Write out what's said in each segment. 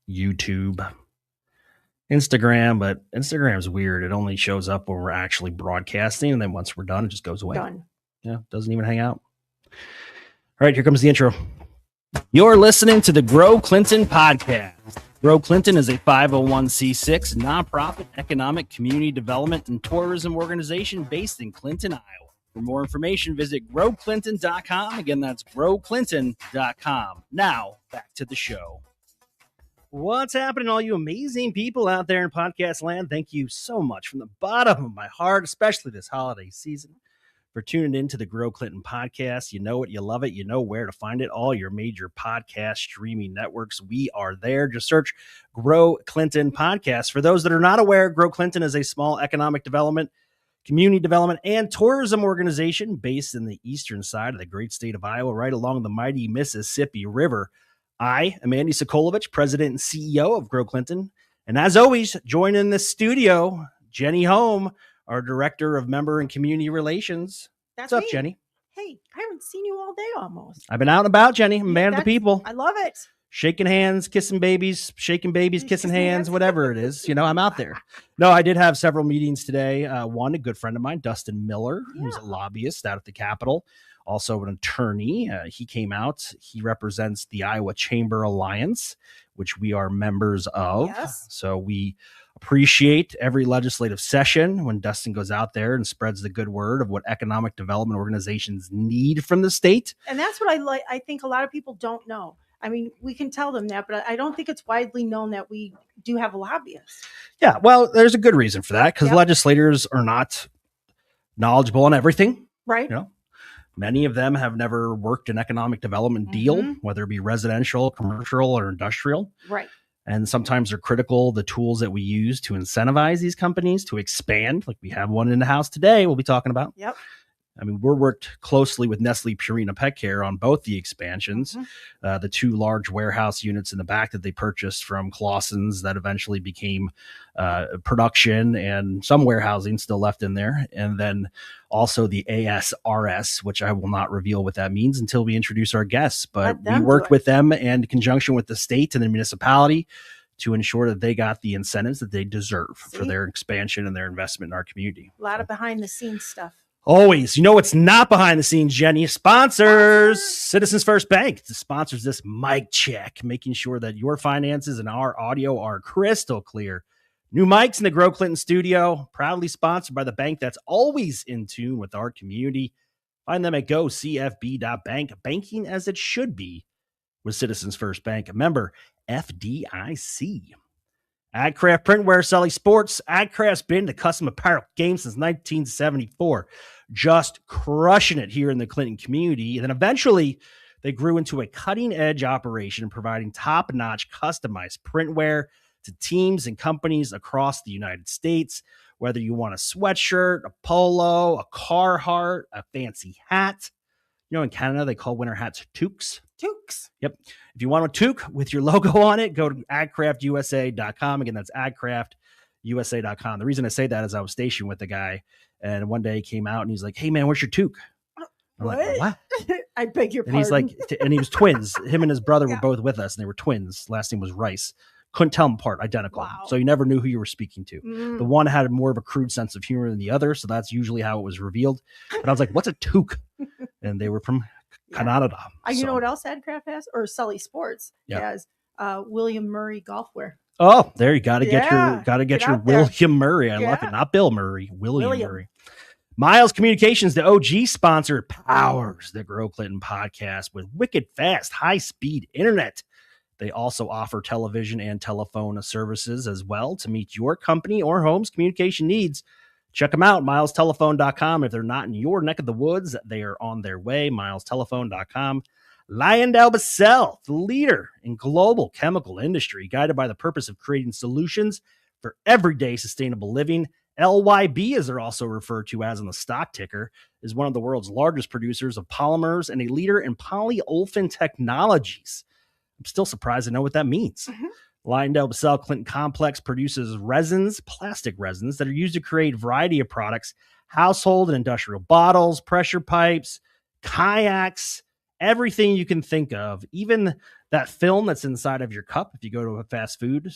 YouTube, Instagram, but Instagram's weird. It only shows up when we're actually broadcasting, and then once we're done, it just goes away. Done. Yeah, doesn't even hang out. All right, here comes the intro. You're listening to the Grow Clinton podcast. Grow Clinton is a 501c6 nonprofit economic community development and tourism organization based in Clinton, Iowa. For more information, visit growclinton.com. Again, that's growclinton.com. Now, back to the show. What's happening, all you amazing people out there in podcast land? Thank you so much from the bottom of my heart, especially this holiday season, for tuning in to the Grow Clinton podcast. You know it, you love it, you know where to find it. All your major podcast streaming networks, we are there. Just search Grow Clinton Podcast. For those that are not aware, Grow Clinton is a small economic development, community development, and tourism organization based in the eastern side of the great state of Iowa, right along the mighty Mississippi River. I am Andy Sokolovich, president and CEO of Grow Clinton. And as always, join in the studio, Jenny Home, our director of member and community relations. What's up, Jenny? Hey, I haven't seen you all day almost. I've been out and about, Jenny. I'm a man of the people. I love it. Shaking hands, kissing babies, shaking babies, kissing hands, whatever it is. You know, I'm out there. No, I did have several meetings today. One, a good friend of mine, Dustin Miller, who's a lobbyist out at the Capitol, also an attorney. He came out. He represents the Iowa Chamber Alliance, which we are members of. Yes. So we appreciate every legislative session when Dustin goes out there and spreads the good word of what economic development organizations need from the state. And that's what I think a lot of people don't know. I mean, we can tell them that, but I don't think it's widely known that we do have a lobbyist. Yeah, well, there's a good reason for that, because legislators are not knowledgeable on everything. Right. You know, many of them have never worked an economic development deal, whether it be residential, commercial, or industrial. Right. And sometimes they're critical, the tools that we use to incentivize these companies to expand, like we have one in the house today we'll be talking about. Yep. I mean, we're worked closely with Nestle Purina PetCare on both the expansions, the two large warehouse units in the back that they purchased from Clausen's that eventually became production, and some warehousing still left in there. And then also the ASRS, which I will not reveal what that means until we introduce our guests. But we worked with them and in conjunction with the state and the municipality to ensure that they got the incentives that they deserve for their expansion and their investment in our community. A lot of behind the scenes stuff. Always. You know what's not behind the scenes, Jenny? Sponsors. Citizens First Bank sponsors this mic check, making sure that your finances and our audio are crystal clear. New mics in the Grow Clinton studio, proudly sponsored by the bank that's always in tune with our community. Find them at gocfb.bank, banking as it should be with Citizens First Bank, a member FDIC. AgCraft Printwear, Sully Sports. AgCraft's been the custom apparel game since 1974, just crushing it here in the Clinton community. And then eventually they grew into a cutting-edge operation, providing top-notch customized printwear to teams and companies across the United States. Whether you want a sweatshirt, a polo, a Carhartt, a fancy hat. You know, in Canada, they call winter hats toques. Toques. Yep. If you want a toque with your logo on it, go to agcraftusa.com. Again, that's agcraftusa.com. The reason I say that is I was stationed with the guy, and one day he came out and he's like, "Hey man, where's your toque?" I'm like, "What?" I beg your pardon. And he's like, and he was twins. Him and his brother were both with us, and they were twins. Last name was Rice. Couldn't tell them apart, identical. Wow. So you never knew who you were speaking to. The one had more of a crude sense of humor than the other, so that's usually how it was revealed. But I was like, "What's a toque?" And they were from Canada. You know what else AdCraft has? Or Sully Sports has William Murray golfwear. Oh, there you got to get your William Murray. I love it. Not Bill Murray, William Murray. Miles Communications, the OG sponsor, powers the Grow Clinton podcast with wicked fast, high-speed internet. They also offer television and telephone services as well to meet your company or home's communication needs. Check them out, milestelephone.com. If they're not in your neck of the woods, they are on their way, milestelephone.com. LyondellBasell, the leader in global chemical industry, guided by the purpose of creating solutions for everyday sustainable living. LYB, as they're also referred to as on the stock ticker, is one of the world's largest producers of polymers and a leader in polyolefin technologies. I'm still surprised to know what that means. LyondellBasell Clinton Complex produces resins, plastic resins, that are used to create a variety of products, household and industrial bottles, pressure pipes, kayaks, everything you can think of, even that film that's inside of your cup. If you go to a fast food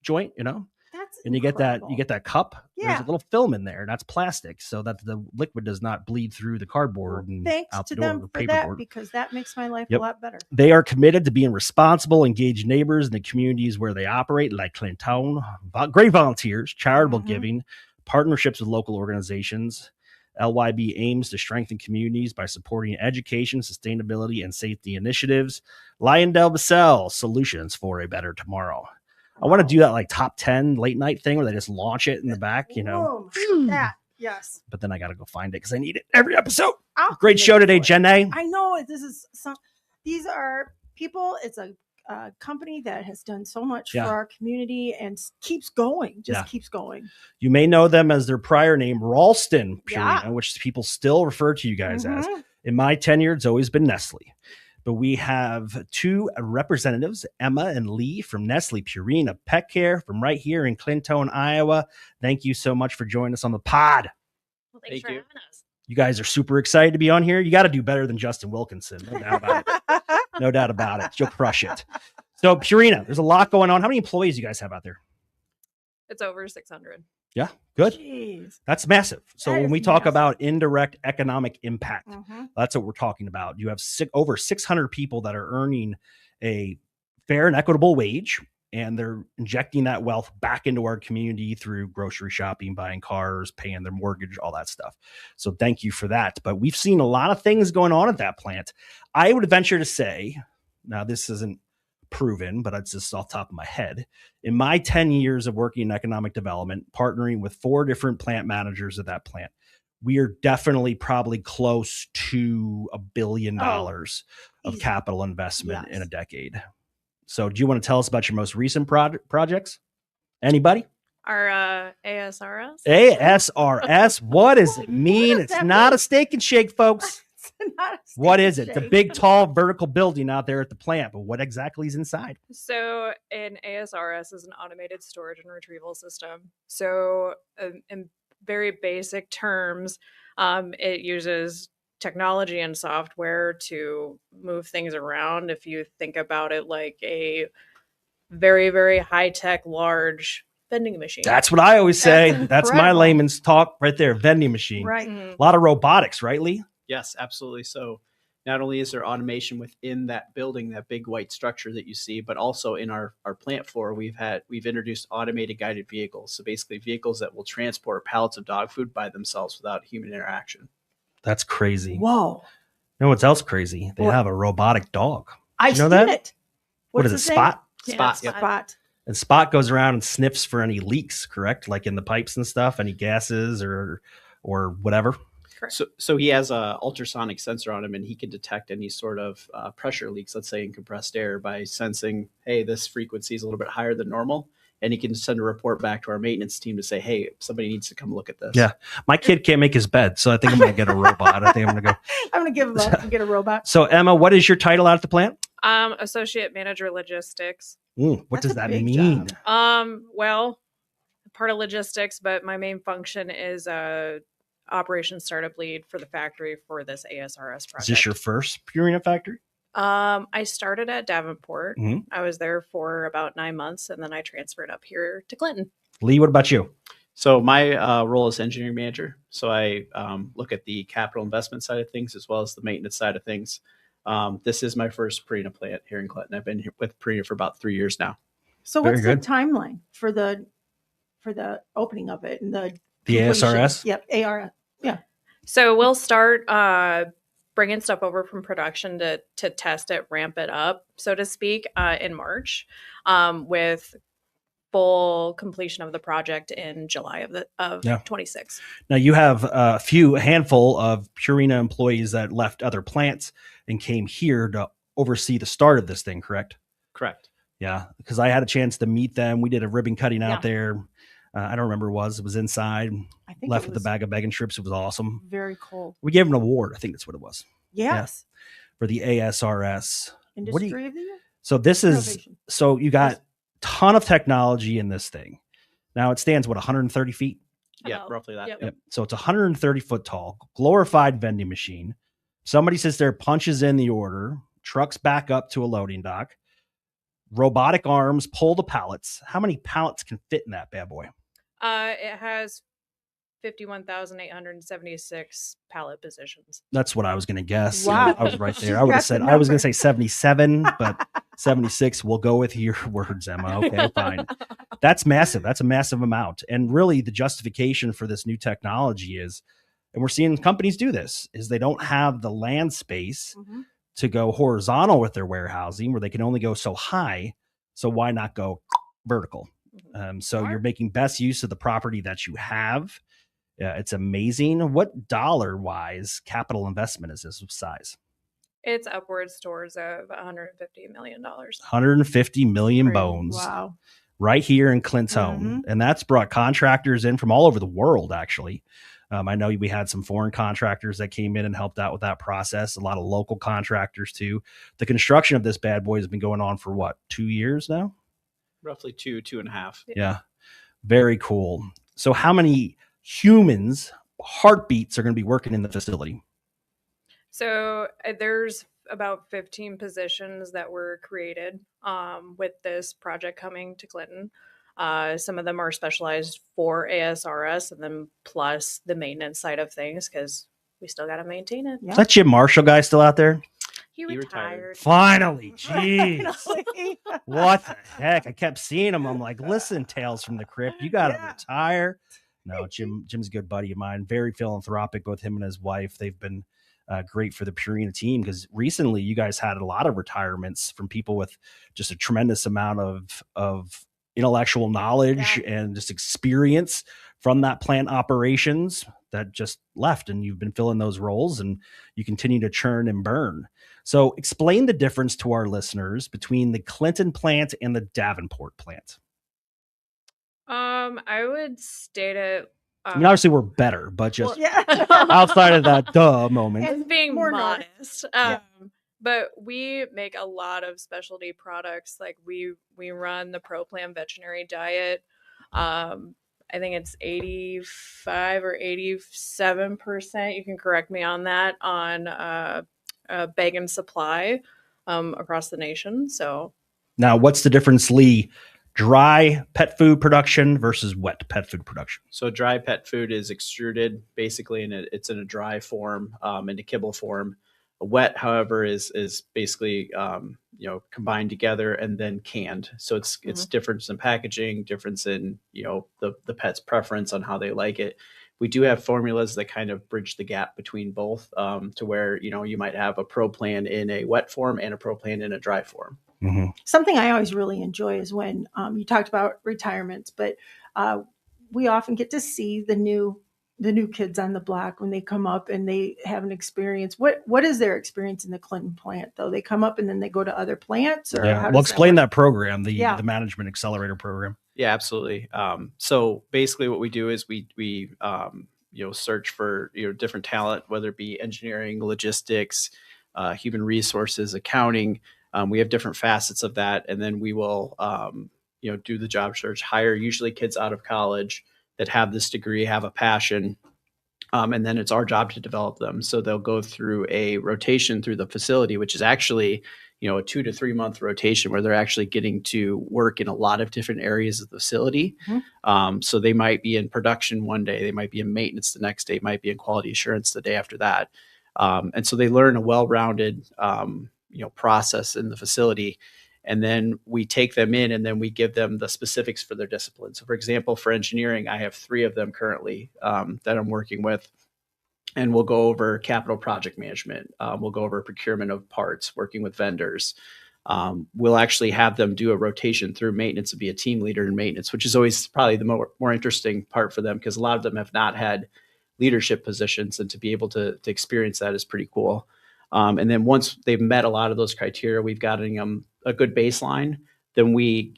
joint, you know, That's and you get that cup. There's Yeah. a little film in there, and that's plastic, so that the liquid does not bleed through the cardboard and Thanks out to the door, them or for that, paperboard. because that makes my life Yep. a lot better. They are committed to being responsible, engaged neighbors in the communities where they operate, like Clinton, great volunteers, charitable giving, partnerships with local organizations. LYB aims to strengthen communities by supporting education, sustainability, and safety initiatives. Lyondell-Basell, solutions for a better tomorrow. I want to do that like top 10 late night thing where they just launch it in the back, you know. Boom. That, yes. But then I got to go find it because I need it every episode. I'll Great show today, Jen A. I know this is these are people. It's a company that has done so much for our community and keeps going, keeps going. You may know them as their prior name, Ralston Purina, which people still refer to you guys as. In my tenure, it's always been Nestle. But we have two representatives, Emma and Lee from Nestle Purina PetCare from right here in Clinton, Iowa. Thank you so much for joining us on the pod. Well, thanks for having us. You guys are super excited to be on here. You got to do better than Justin Wilkinson. No doubt about it. No doubt about it. You'll crush it. So Purina, there's a lot going on. How many employees you guys have out there? It's over 600. Yeah, good. Jeez. That's massive. So when we talk about indirect economic impact, that's what we're talking about. You have over 600 people that are earning a fair and equitable wage, and they're injecting that wealth back into our community through grocery shopping, buying cars, paying their mortgage, all that stuff. So thank you for that. But we've seen a lot of things going on at that plant. I would venture to say, now this isn't proven, but it's just off the top of my head. In my 10 years of working in economic development, partnering with 4 different plant managers at that plant, we are definitely probably close to $1 billion of capital investment in a decade. So do you want to tell us about your most recent projects? Anybody? Our ASRS? ASRS, what does it mean? It's not a steak and shake, folks. What is it? The big, tall, vertical building out there at the plant, but what exactly is inside? So an ASRS is an automated storage and retrieval system. So in very basic terms, it uses technology and software to move things around. If you think about it like a very, very high-tech, large vending machine. That's what I always say. That's my layman's talk right there, vending machine. Right. A lot of robotics, right, Lee? Yes, absolutely. So not only is there automation within that building, that big white structure that you see, but also in our plant floor, we've introduced automated guided vehicles. So basically vehicles that will transport pallets of dog food by themselves without human interaction. That's crazy. Whoa. You know what's else crazy? They have a robotic dog. I've know seen that? it. What is it, Spot? Spot. Spot. And Spot goes around and sniffs for any leaks, correct? Like in the pipes and stuff, any gases or whatever. So he has a ultrasonic sensor on him, and he can detect any sort of pressure leaks, let's say in compressed air, by sensing, hey, this frequency is a little bit higher than normal. And he can send a report back to our maintenance team to say, hey, somebody needs to come look at this. Yeah. My kid can't make his bed, so I think I'm going to get a robot. I think I'm going to go. I'm going to give him up and get a robot. So, Emma, what is your title out at the plant? Associate Manager Logistics. What does that mean? Well, part of logistics, but my main function is operations startup lead for the factory for this ASRS project. Is this your first Purina factory? I started at Davenport. I was there for about 9 months, and then I transferred up here to Clinton. Lee, what about you? So my role is engineering manager. So I look at the capital investment side of things as well as the maintenance side of things. This is my first Purina plant here in Clinton. I've been here with Purina for about 3 years now. So what's the timeline for the opening of it and the ASRS? Yep, ARS. Yeah. So we'll start bringing stuff over from production to test it, ramp it up, so to speak, in March, with full completion of the project in July of 26. Now you have a handful of Purina employees that left other plants and came here to oversee the start of this thing, correct? Correct. Yeah, because I had a chance to meet them. We did a ribbon cutting out there. I don't remember what it was inside. I think left with a bag of bacon strips. It was awesome. Very cool. We gave them an award. I think that's what it was. Yes. Yeah, for the ASRS. Industry of the Year? So this is, so you got a ton of technology in this thing. Now it stands, 130 feet? Yeah, roughly that. Yep. So it's 130 foot tall, glorified vending machine. Somebody sits there, punches in the order, trucks back up to a loading dock. robotic arms pull the pallets. How many pallets can fit in that bad boy? It has 51,876 pallet positions. That's what I was going to guess. Wow. I was right there. She's I would have got the said, I was going to number. say 77, but 76. We'll go with your words, Emma. Okay, fine. That's massive. That's a massive amount. And really the justification for this new technology is, and we're seeing companies do this, is they don't have the land space to go horizontal with their warehousing where they can only go so high. So why not go vertical? So you're making best use of the property that you have. It's amazing. What dollar-wise capital investment is this size? It's upwards towards of $150 million. 150 million bones. Wow. Right here in Clinton. And that's brought contractors in from all over the world, actually. I know we had some foreign contractors that came in and helped out with that process. A lot of local contractors too. The construction of this bad boy has been going on for what, 2 years now? Roughly 2.5. Yeah. Very cool. So how many humans heartbeats are going to be working in the facility? So there's about 15 positions that were created with this project coming to Clinton. Some of them are specialized for ASRS, and then plus the maintenance side of things, because we still got to maintain it. Is that Jim Marshall guy still out there? He retired. Finally. Jeez. What the heck? I kept seeing him. I'm like, listen, Tales from the Crypt, you got to retire. No, Jim's a good buddy of mine. Very philanthropic, both him and his wife. They've been great for the Purina team, because recently you guys had a lot of retirements from people with just a tremendous amount of intellectual knowledge and just experience from that plant operations that just left, and you've been filling those roles and you continue to churn and burn. So explain the difference to our listeners between the Clinton plant and the Davenport plant. I would state it. I mean, obviously we're better, but just Yeah. outside of that moment. And being more modest. But we make a lot of specialty products. Like we run the Pro Plan Veterinary diet. I think it's 85 or 87%. You can correct me on that, on bag and supply across the nation. So now, what's the difference, Lee? Dry pet food production versus wet pet food production. So dry pet food is extruded basically, and it's in a dry form, in a kibble form. Wet, however, is basically combined together and then canned. So it's difference in packaging, difference in the pet's preference on how they like it. We do have formulas that kind of bridge the gap between both, to where you might have a Pro Plan in a wet form and a Pro Plan in a dry form. Something I always really enjoy is when you talked about retirements, but we often get to see the new kids on the block when they come up and they have an experience. What is their experience in the Clinton plant, though? They come up and then they go to other plants, or how does explain that program, the management accelerator program. Yeah, absolutely. So basically what we do is we search for different talent, whether it be engineering, logistics, human resources, accounting. We have different facets of that, and then we will do the job search, hire usually kids out of college that have this degree, have a passion, and then it's our job to develop them. So they'll go through a rotation through the facility, which is actually a 2 to 3 month rotation where they're actually getting to work in a lot of different areas of the facility. So they might be in production one day, they might be in maintenance the next day, might be in quality assurance the day after that. And so they learn a well-rounded process in the facility. And then we take them in and then we give them the specifics for their discipline. So for example, for engineering, I have 3 of them currently that I'm working with. And we'll go over capital project management. We'll go over procurement of parts, working with vendors. We'll actually have them do a rotation through maintenance and be a team leader in maintenance, which is always probably the more interesting part for them, because a lot of them have not had leadership positions, and to be able to experience that is pretty cool. And then once they've met a lot of those criteria, we've gotten them a good baseline, then we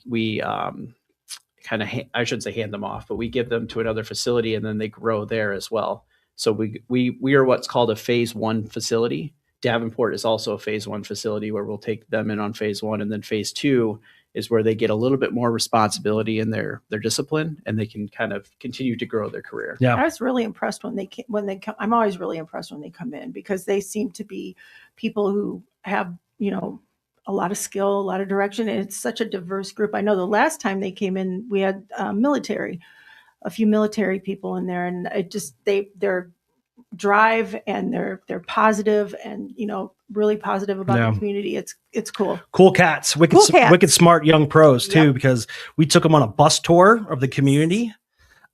kind of, I shouldn't say hand them off, but we give them to another facility and then they grow there as well. So we are what's called a phase 1 facility. Davenport is also a phase 1 facility where we'll take them in on phase 1, and then phase 2 is where they get a little bit more responsibility in their discipline, and they can kind of continue to grow their career. I was really impressed when they come. I'm always really impressed when they come in, because they seem to be people who have a lot of skill, a lot of direction, and it's such a diverse group. I know the last time they came in, we had a few military people in there, and it just their drive and they're positive and really positive about Yeah. the community. It's cool. Cool cats, wicked, Cool cats. wicked smart young pros too, Yep. because we took them on a bus tour of the community.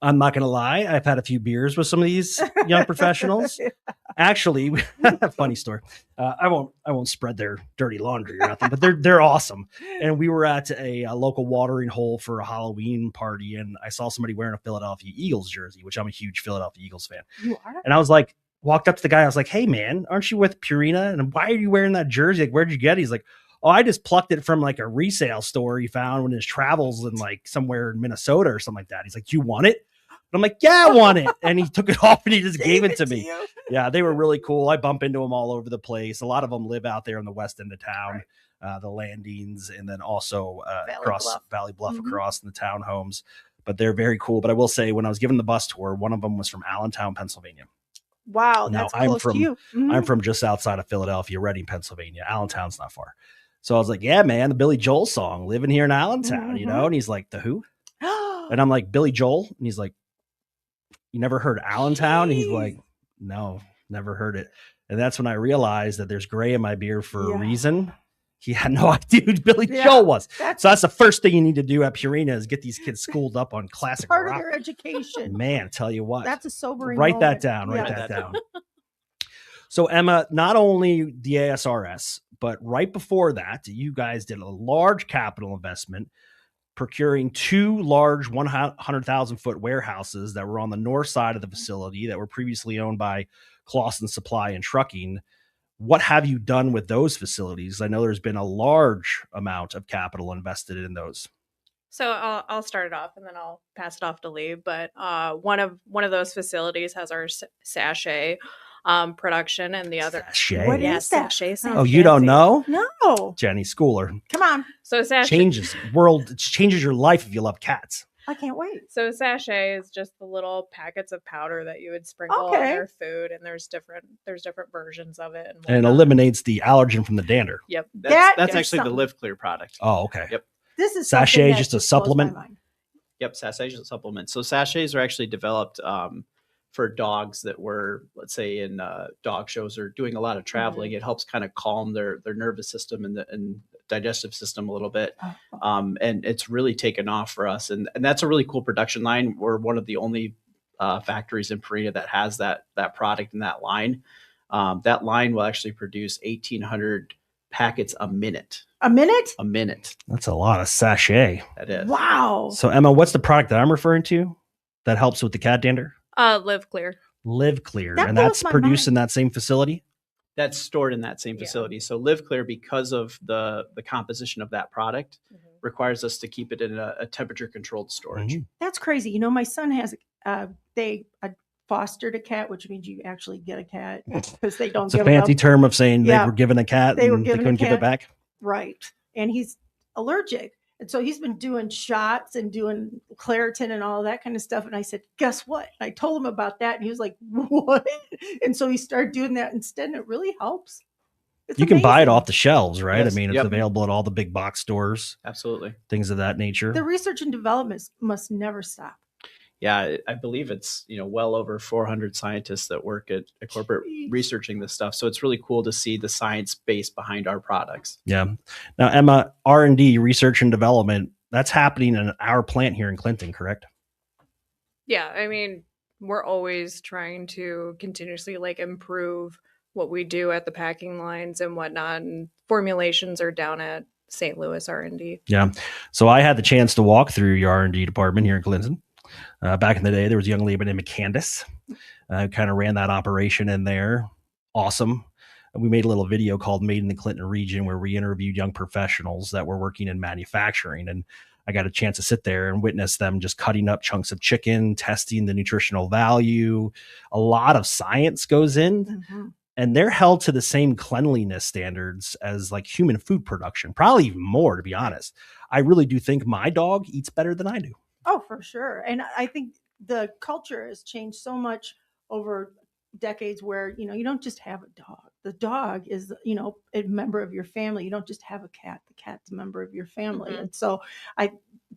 I'm not going to lie. I've had a few beers with some of these young professionals. Actually, funny story. I won't spread their dirty laundry or nothing, but they're awesome. And we were at a local watering hole for a Halloween party, and I saw somebody wearing a Philadelphia Eagles jersey, which I'm a huge Philadelphia Eagles fan. You are? And I was like, walked up to the guy. I was like, "Hey, man, aren't you with Purina? And why are you wearing that jersey? Like, where'd you get it?" He's like, "Oh, I just plucked it from like a resale store he found in his travels in like somewhere in Minnesota or something like that." He's like, "Do you want it?" And I'm like, "Yeah, I want it." And he took it off and he just gave it to me. you. Yeah, they were really cool. I bump into them all over the place. A lot of them live out there in the west end of town, the landings, and then also Valley Bluff Mhm. across in the townhomes. But they're very cool. But I will say, when I was given the bus tour, one of them was from Allentown, Pennsylvania. Wow, Now, that's I'm close from- to you. Mhm. I'm from just outside of Philadelphia, Reading, Pennsylvania. Allentown's not far. So I was like, "Yeah, man, the Billy Joel song, living here in Allentown, you know?" And he's like, "The who?" And I'm like, "Billy Joel." And he's like, "You never heard Allentown?" And he's Jeez. like, "No, never heard it." And that's when I realized that there's gray in my beer for a Yeah. reason. He had no idea who Billy Yeah. Joel was. That's So that's the first thing you need to do at Purina is get these kids schooled up on classic part of rock. their education. Man, tell you what. That's a sobering Write that moment. down. Write Yeah. that down. So, Emma, not only the ASRS, but right before that, you guys did a large capital investment procuring 2 large 100,000 foot warehouses that were on the north side of the facility that were previously owned by Clausen Supply and Trucking. What have you done with those facilities? I know there's been a large amount of capital invested in those. So I'll start it off and then I'll pass it off to Lee. But one of those facilities has our sachet production, and the other Sachet? What yeah, is that? sachet. sounds Oh, you don't fancy. know? No. Jenny Schooler. Come on. So sachet. Changes your life if you love cats. I can't wait. So sachet is just the little packets of powder that you would sprinkle on Okay. their food, and there's different versions of it, And it whatnot. eliminates the allergen from the dander. Yep. That That's is actually something. the Live Clear product. Oh, okay. Yep. This is Sachet something is that just a blows my supplement? mind. Yep, sachets are supplements. So sachets are actually developed for dogs that were, let's say, in dog shows or doing a lot of traveling. It helps kind of calm their nervous system and digestive system a little bit. And it's really taken off for us. And that's a really cool production line. We're one of the only factories in Purina that has that product in that line. That line will actually produce 1,800 packets a minute. A minute? A minute. That's a lot of sachet. That is. Wow. So, Emma, what's the product that I'm referring to that helps with the cat dander? Live Clear. Live Clear. That And blows that's my produced mind. in that same facility? That's stored in that same Yeah. facility. So Live Clear, because of the composition of that product, requires us to keep it in a temperature controlled storage. Mhm. That's crazy. My son has they fostered a cat, which means you actually get a cat because they don't It's a give fancy it up. term of saying Yeah. they were given a cat They were and they given a couldn't give it cat. back. Right. And he's allergic. And so he's been doing shots and doing Claritin and all that kind of stuff. And I said, guess what? And I told him about that. And he was like, what? And so he started doing that instead. And it really helps. It's You can buy it amazing. off the shelves, right? Yes. I mean, it's Yep. available at all the big box stores, Absolutely. things of that nature. The research and development must never stop. Yeah, I believe it's well over 400 scientists that work at corporate Jeez. researching this stuff. So it's really cool to see the science base behind our products. Yeah. Now, Emma, R&D, research and development, that's happening in our plant here in Clinton, correct? Yeah, I mean, we're always trying to continuously improve what we do at the packing lines and whatnot, and formulations are down at St. Louis R&D. Yeah. So I had the chance to walk through your R&D department here in Clinton. Back in the day, there was a young lady named Candace who kind of ran that operation in there. Awesome. We made a little video called Made in the Clinton Region where we interviewed young professionals that were working in manufacturing. And I got a chance to sit there and witness them just cutting up chunks of chicken, testing the nutritional value. A lot of science goes in. Mm-hmm. And they're held to the same cleanliness standards as human food production, probably even more, to be honest. I really do think my dog eats better than I do. Oh, for sure. And I think the culture has changed so much over decades where, you don't just have a dog. The dog is, a member of your family. You don't just have a cat. The cat's a member of your family. Mhm. And so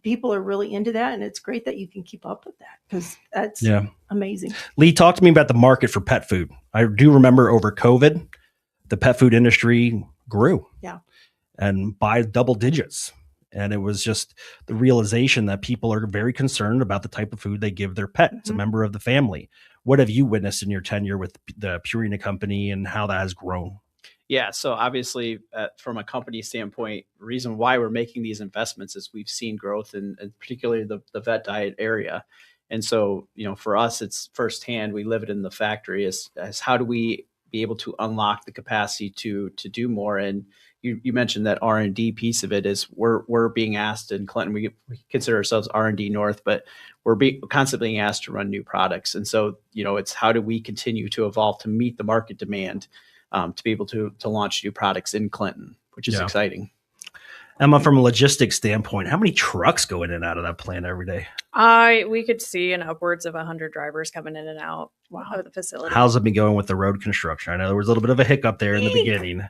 people are really into that. And it's great that you can keep up with that, because that's amazing. Lee, talk to me about the market for pet food. I do remember over COVID, the pet food industry grew. Yeah. And by double digits. And it was just the realization that people are very concerned about the type of food they give their pet. It's a member of the family. What have you witnessed in your tenure with the Purina company and how that has grown? Yeah, so obviously, from a company standpoint, the reason why we're making these investments is we've seen growth in particularly the vet diet area. And so, for us, it's firsthand. We live it in the factory as how do we be able to unlock the capacity to do more. And you mentioned that R&D piece of it is we're being asked in Clinton, we consider ourselves R&D North, but we're constantly being asked to run new products. And so, it's how do we continue to evolve to meet the market demand, to be able to launch new products in Clinton, which is exciting. Emma, from a logistics standpoint, how many trucks go in and out of that plant every day? We could see an upwards of 100 drivers coming in and out of the facility. How's it been going with the road construction? I know there was a little bit of a hiccup there in the beginning.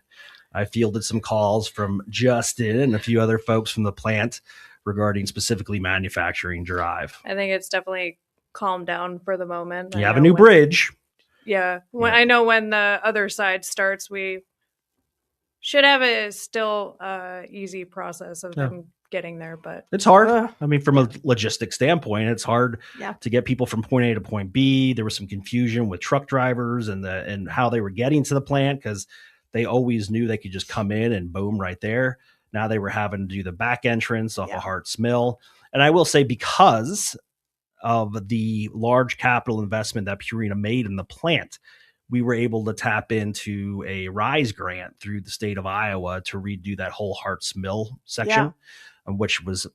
I fielded some calls from Justin and a few other folks from the plant regarding specifically manufacturing drive. I think it's definitely calmed down for the moment. You have a new bridge. Yeah. I know when the other side starts, we should have a still easy process of them getting there, but it's hard. I mean, from a logistics standpoint, it's hard to get people from point A to point B. There was some confusion with truck drivers and how they were getting to the plant, because they always knew they could just come in and boom right there. Now they were having to do the back entrance off of Hart's Mill. And I will say, because of the large capital investment that Purina made in the plant, we were able to tap into a RISE grant through the state of Iowa to redo that whole Hart's Mill section, which was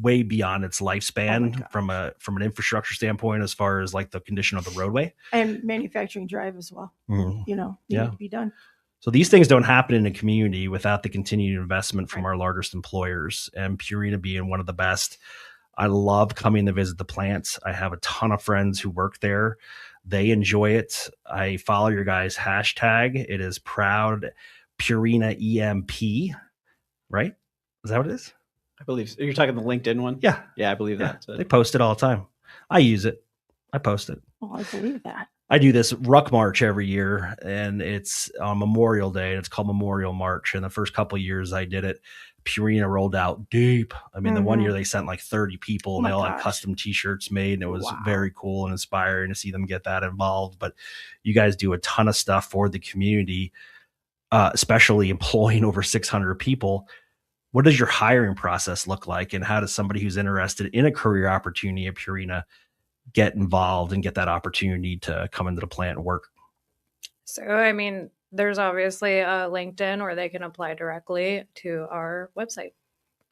way beyond its lifespan from an infrastructure standpoint, as far as like the condition of the roadway and manufacturing drive as well. Need to be done. So these things don't happen in a community without the continued investment from our largest employers, and Purina being one of the best. I love coming to visit the plants. I have a ton of friends who work there. They enjoy it. I follow your guys' hashtag. It is proud Purina EMP, right? Is that what it is? I believe so. You're talking the LinkedIn one? Yeah. Yeah, I believe that. They post it all the time. I use it. I post it. Oh, I believe that. I do this Ruck March every year, and it's on Memorial Day, and it's called Memorial March. And the first couple of years I did it, Purina rolled out deep. I mean, the one year they sent like 30 people, and they all had custom T-shirts made, and it was very cool and inspiring to see them get that involved. But you guys do a ton of stuff for the community, especially employing over 600 people. What does your hiring process look like, and how does somebody who's interested in a career opportunity at Purina get involved and get that opportunity to come into the plant and work? So, I mean, there's obviously a LinkedIn, or they can apply directly to our website.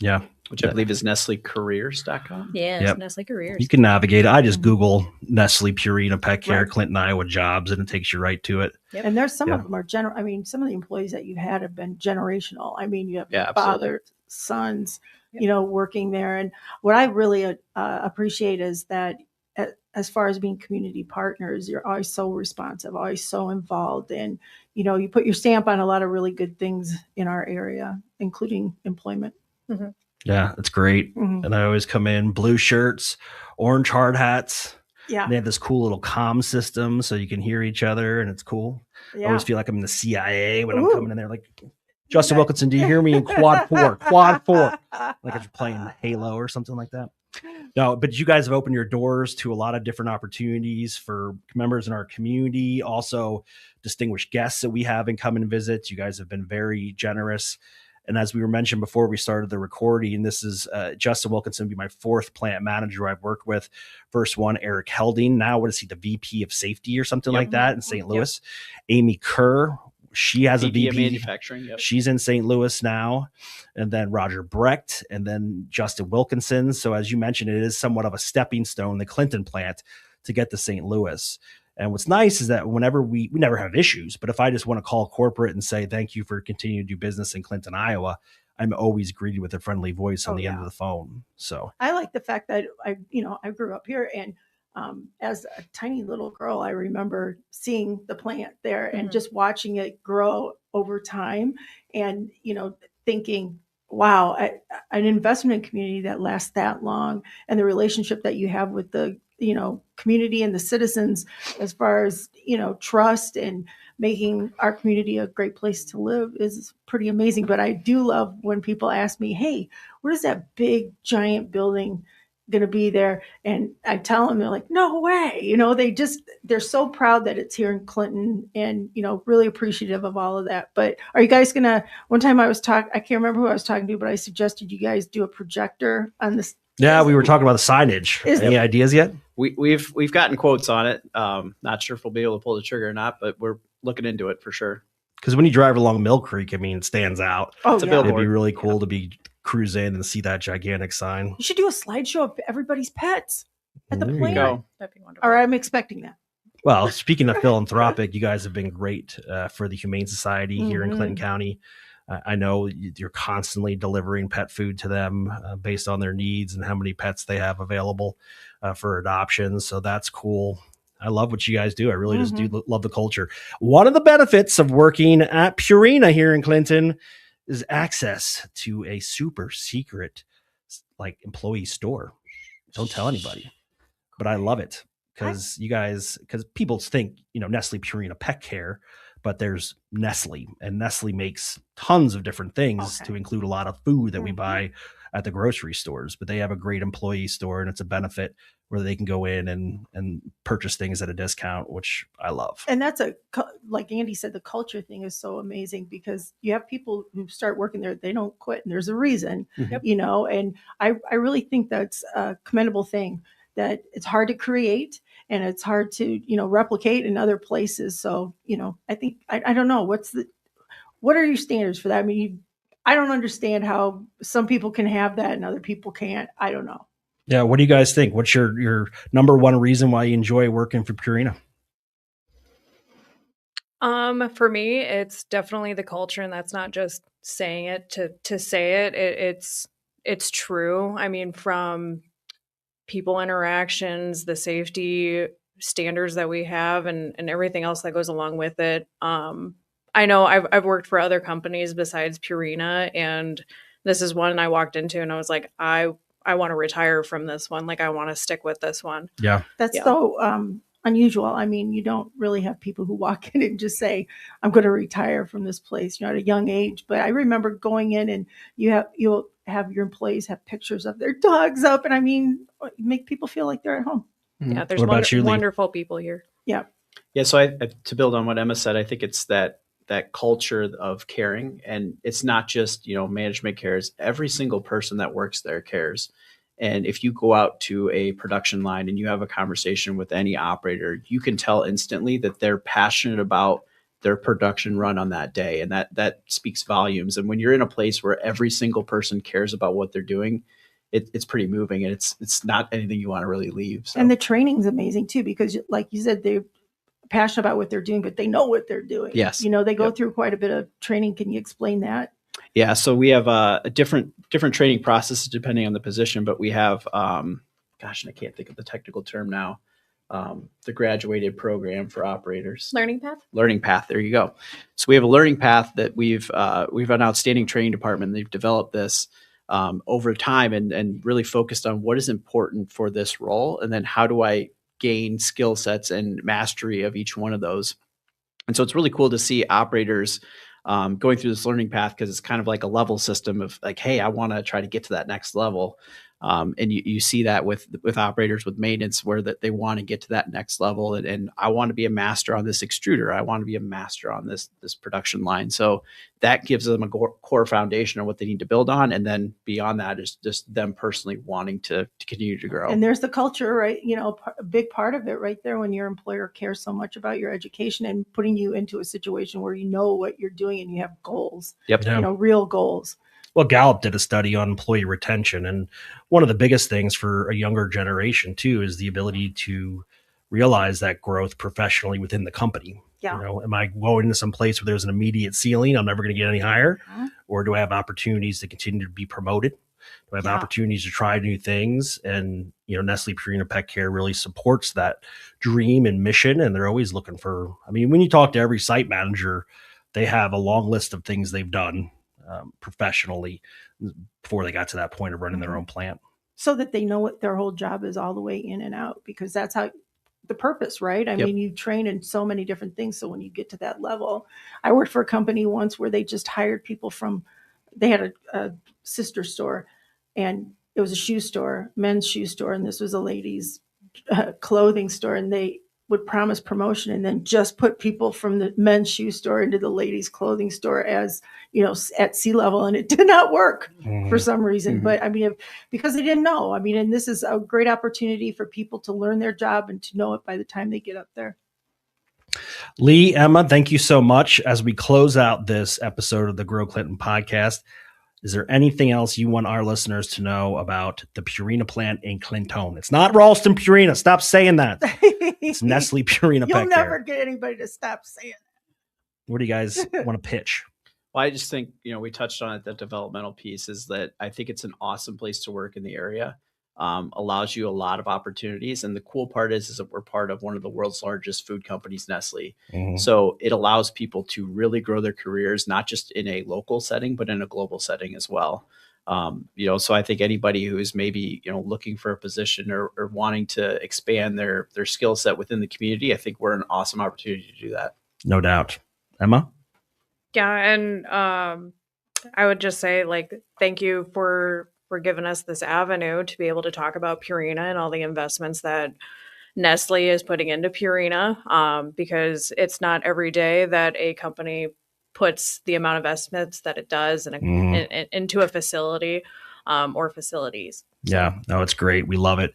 Yeah. Which I believe is nestlecareers.com. Yeah, it's Nestle Careers. You can navigate it. I just Google Nestle Purina PetCare, Clinton, Iowa jobs, and it takes you right to it. And there's some of them are some of the employees that you've had have been generational. I mean, you have fathers, sons, working there. And what I really appreciate is that as far as being community partners, you're always so responsive, always so involved. And, you put your stamp on a lot of really good things in our area, including employment. Mm-hmm. Yeah, that's great. And I always come in blue shirts, orange hard hats. Yeah. They have this cool little comm system so you can hear each other, and it's cool. Yeah. I always feel like I'm in the CIA when I'm coming in there, like, Justin Wilkinson, do you hear me in quad four? Quad four. Like if you're playing Halo or something like that. No, but you guys have opened your doors to a lot of different opportunities for members in our community, also distinguished guests that we have and come and visit. You guys have been very generous. And as we were mentioned before we started the recording, this is Justin Wilkinson, be my fourth plant manager I've worked with. First one, Eric Helding. Now, what is he, the VP of safety or something like that in St. Louis? Amy Kerr. She has a VP of manufacturing. She's in St. Louis now. And then Roger Brecht, and then Justin Wilkinson. So as you mentioned, it is somewhat of a stepping stone, the Clinton plant, to get to St. Louis. And what's nice is that whenever we never have issues, but if I just want to call corporate and say, thank you for continuing to do business in Clinton, Iowa, I'm always greeted with a friendly voice on the end of the phone. So I like the fact that I grew up here, and as a tiny little girl, I remember seeing the plant there and Mhm. just watching it grow over time and, thinking, wow, an investment community that lasts that long and the relationship that you have with the, community and the citizens as far as, trust and making our community a great place to live is pretty amazing. But I do love when people ask me, hey, what is that big giant building going to be there? And I tell them, they're like, no way. They're so proud that it's here in Clinton and, really appreciative of all of that. But are you guys one time I can't remember who I was talking to, but I suggested you guys do a projector on this. Yeah, we were talking about the signage. Any ideas yet? We've gotten quotes on it. Not sure if we'll be able to pull the trigger or not, but we're looking into it for sure. Because when you drive along Mill Creek, I mean, it stands out. Oh, It's a yeah. billboard. It'd be really cool to be cruise in and see that gigantic sign. You should do a slideshow of everybody's pets at the There you plant. go. That'd be wonderful. Or I'm expecting that. Well, speaking of philanthropic, you guys have been great for the Humane Society here in Clinton County. I know you're constantly delivering pet food to them based on their needs and how many pets they have available for adoption. So that's cool. I love what you guys do. I really just do love the culture. One of the benefits of working at Purina here in Clinton is access to a super secret employee store. Don't tell anybody, but I love it because people think, Nestle Purina PetCare, but there's Nestle, and Nestle makes tons of different things to include a lot of food that we buy at the grocery stores, but they have a great employee store, and it's a benefit where they can go in and purchase things at a discount, which I love. And that's like Andy said, the culture thing is so amazing because you have people who start working there, they don't quit, and there's a reason, and I really think that's a commendable thing, that it's hard to create and it's hard to, replicate in other places. So, I think, I don't know, what are your standards for that? I mean, I don't understand how some people can have that and other people can't. I don't know. Yeah. What do you guys think? What's your number one reason why you enjoy working for Purina? For me, it's definitely the culture, and that's not just saying it to say it. It's true. I mean, from people interactions, the safety standards that we have, and everything else that goes along with it. I know I've worked for other companies besides Purina, and this is one I walked into, and I was like, I want to retire from this one. Like, I want to stick with this one. Yeah. That's so unusual. I mean, you don't really have people who walk in and just say, I'm going to retire from this place, at a young age. But I remember going in and you'll have your employees have pictures of their dogs up. And I mean, make people feel like they're at home. Yeah, there's What about you, Lee? wonderful people here. Yeah. Yeah. So to build on what Emma said, I think it's that culture of caring, and it's not just, management cares. Every single person that works there cares. And if you go out to a production line and you have a conversation with any operator, you can tell instantly that they're passionate about their production run on that day. And that speaks volumes. And when you're in a place where every single person cares about what they're doing, it's pretty moving, and it's not anything you want to really leave. So. And the training's amazing too, because like you said, they're passionate about what they're doing, but they know what they're doing. Yes. They go through quite a bit of training. Can you explain that? Yeah, so we have a different training processes depending on the position, but we have, and I can't think of the technical term now, the graduated program for operators. Learning path? Learning path, there you go. So we have a learning path that we've an outstanding training department. They've developed this over time and really focused on what is important for this role, and then how do I gain skill sets and mastery of each one of those. And so it's really cool to see operators going through this learning path, because it's kind of like a level system of like, hey, I want to try to get to that next level. And you see that with operators with maintenance, where that they want to get to that next level. And I want to be a master on this extruder. I want to be a master on this production line. So that gives them a core foundation on what they need to build on. And then beyond that is just them personally wanting to continue to grow. And there's the culture, right? A big part of it right there, when your employer cares so much about your education and putting you into a situation where you know what you're doing and you have goals. Yep. Yeah. Real goals. Well, Gallup did a study on employee retention, and one of the biggest things for a younger generation too is the ability to realize that growth professionally within the company. Yeah. Am I going to some place where there's an immediate ceiling, I'm never going to get any higher, or do I have opportunities to continue to be promoted? Do I have Yeah. opportunities to try new things? And, Nestle Purina PetCare really supports that dream and mission. And they're always looking for, when you talk to every site manager, they have a long list of things they've done professionally before they got to that point of running their own plant. So that they know what their whole job is all the way in and out, because that's how the purpose, right? I mean, you train in so many different things. So when you get to that level, I worked for a company once where they just hired people they had a sister store, and it was a shoe store, men's shoe store. And this was a ladies clothing store. And they would promise promotion and then just put people from the men's shoe store into the ladies clothing store as, at sea level. And it did not work for some reason. But because they didn't know, and this is a great opportunity for people to learn their job and to know it by the time they get up there. Lee, Emma, thank you so much. As we close out this episode of the Grow Clinton podcast, is there anything else you want our listeners to know about the Purina plant in Clinton? It's not Ralston Purina. Stop saying that. It's Nestle Purina PetCare. You'll never get anybody to stop saying that. What do you guys want to pitch? Well, I just think, we touched on it, the developmental piece is that I think it's an awesome place to work in the area. Allows you a lot of opportunities. And the cool part is that we're part of one of the world's largest food companies, Nestle. So it allows people to really grow their careers, not just in a local setting, but in a global setting as well. So I think anybody who is maybe, looking for a position or wanting to expand their skill set within the community, I think we're an awesome opportunity to do that. No doubt. Emma? Yeah. And I would just say, thank you for giving us this avenue to be able to talk about Purina and all the investments that Nestle is putting into Purina, because it's not every day that a company puts the amount of investments that it does into a facility or facilities. Yeah, no, it's great. We love it.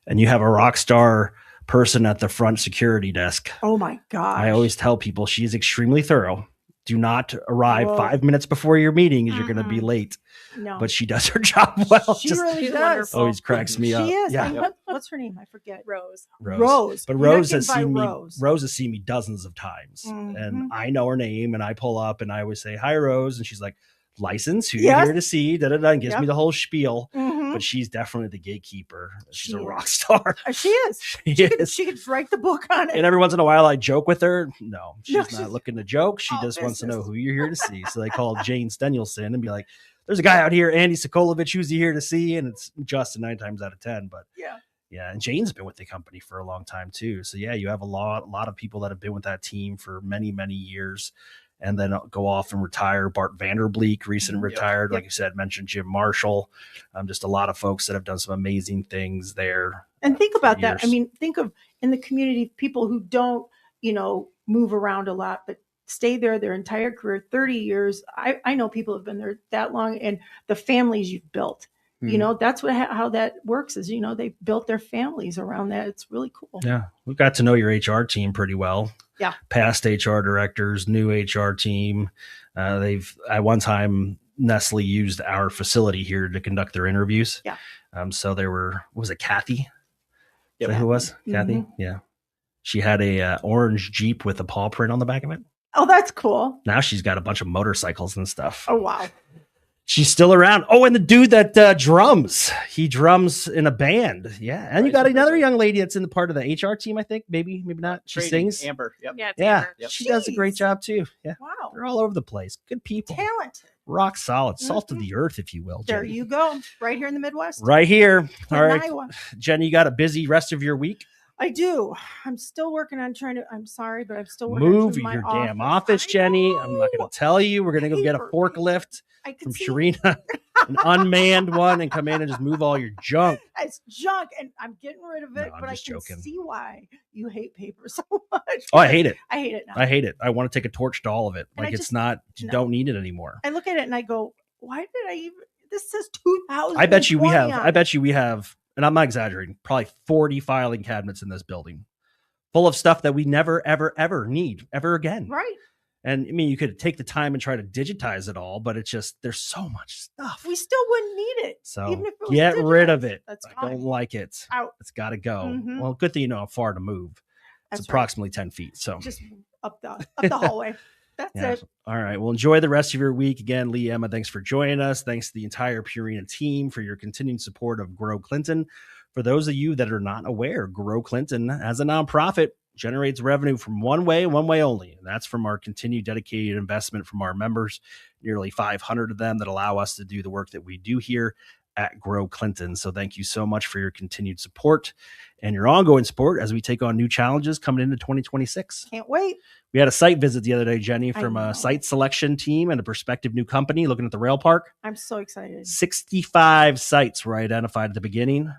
And you have a rock star person at the front security desk. Oh my gosh. I always tell people she's extremely thorough. Do not arrive 5 minutes before your meeting, as you're going to be late. No. But she does her job well. She really she's does. wonderful. Always cracks me up. She is. Yeah. What's her name? I forget. Rose. But You're Rose not has getting seen by me. Rose. Rose has seen me dozens of times, and I know her name. And I pull up, and I always say, "Hi, Rose," and she's like, "License? Who you here to see?" Da da da, and gives me the whole spiel. But she's definitely the gatekeeper. She's a rock star. She is. She could write the book on it. And every once in a while, I joke with her. No, she's she's not looking to joke. She just wants to know who you're here to see. So they call Jane Stenulson and be like, "There's a guy out here, Andy Sokolovich, who's he here to see?" And it's Justin 9 times out of 10. But yeah, and Jane's been with the company for a long time too. So yeah, you have a lot of people that have been with that team for many, many years, and then go off and retire. Bart Vanderbleek, recent retired, like you said, mentioned Jim Marshall. Just a lot of folks that have done some amazing things there. And think about that. Think of in the community, people who don't, move around a lot, but stay there their entire career, 30 years. I know people have been there that long, and the families you've built. That's how that works is, they built their families around that. It's really cool. Yeah. We've got to know your HR team pretty well. Yeah. Past HR directors, new HR team. At one time, Nestle used our facility here to conduct their interviews. Yeah. So there were, was it Kathy? Yep. Is that who it was? Kathy? Yeah. She had a orange Jeep with a paw print on the back of it. Oh, that's cool. Now she's got a bunch of motorcycles and stuff. Oh, wow. She's still around. Oh, and the dude that drums, he drums in a band. Yeah. And you got another young lady that's in the part of the HR team, I think. Maybe not. She sings. Amber. Yep. Yeah. Yeah. She does a great job too. Yeah. Wow. They're all over the place. Good people. Talented. Rock solid. Salt of the earth, if you will. There Jenny. you go. Right here in the Midwest. Right here. All right. Iowa. Jenny, you got a busy rest of your week? I do. I'm still working on I'm sorry, but I'm still working Move on my your damn office, Jenny. I'm not going to tell you. We're going to go get a forklift from Purina, an unmanned one, and come in and just move all your junk. It's junk, and I'm getting rid of it, No, I'm but I just can joking. see why you hate paper so much. Oh, I hate it. I hate it now. I hate it. I want to take a torch to all of it. And Like I it's just- not, you no. don't need it anymore. I look at it and I go, why did I even, this says 2000. I bet you we have, and I'm not exaggerating, probably 40 filing cabinets in this building full of stuff that we never, ever, ever need ever again. Right. And you could take the time and try to digitize it all, but it's just, there's so much stuff. We still wouldn't need it. So even if it was get rid of digitized. it. That's I fine. don't like it. Out. It's got to go. Mhm. Well, good thing you know how far to move. It's That's right. approximately 10 feet. So Just up the hallway. That's Yeah. it. All right. Well, enjoy the rest of your week. Again, Lee, Emma, thanks for joining us. Thanks to the entire Purina team for your continued support of Grow Clinton. For those of you that are not aware, Grow Clinton, as a nonprofit, generates revenue from one way only. And that's from our continued dedicated investment from our members, nearly 500 of them that allow us to do the work that we do here at Grow Clinton. So thank you so much for your continued support and your ongoing support as we take on new challenges coming into 2026. Can't wait. We had a site visit the other day, Jenny, I from know. a site selection team and a prospective new company looking at the rail park. I'm so excited. 65 sites were identified at the beginning.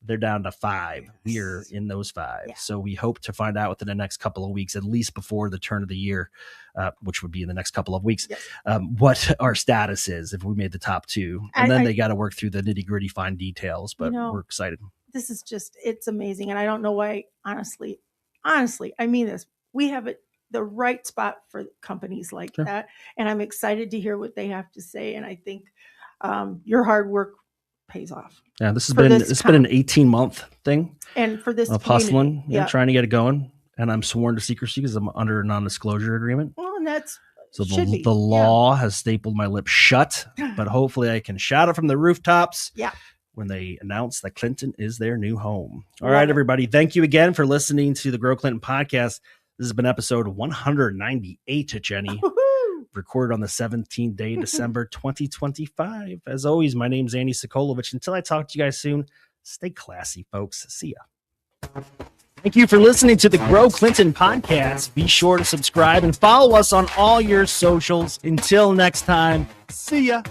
They're down to 5. We are in those 5. Yeah. So we hope to find out within the next couple of weeks, at least before the turn of the year, which would be in the next couple of weeks, Yes. what our status is if we made the top 2. And then they got to work through the nitty gritty fine details, but we're excited. This is just, it's amazing. And I don't know why, honestly, I mean this, we have the right spot for companies like that. And I'm excited to hear what they have to say. And I think your hard work pays off. Yeah, this has been an 18-month thing. And for this of hustling, trying to get it going. And I'm sworn to secrecy because I'm under a non-disclosure agreement. Well, and that's so the law has stapled my lips shut, but hopefully I can shout it from the rooftops. Yeah. When they announce that Clinton is their new home. All right, everybody. Thank you again for listening to the Grow Clinton podcast. This has been episode 198, Jenny. Recorded on the 17th day, December 2025. As always, my name's Andy Sokolovich. Until I talk to you guys soon, stay classy, folks. See ya. Thank you for listening to the Grow Clinton podcast. Be sure to subscribe and follow us on all your socials. Until next time, see ya.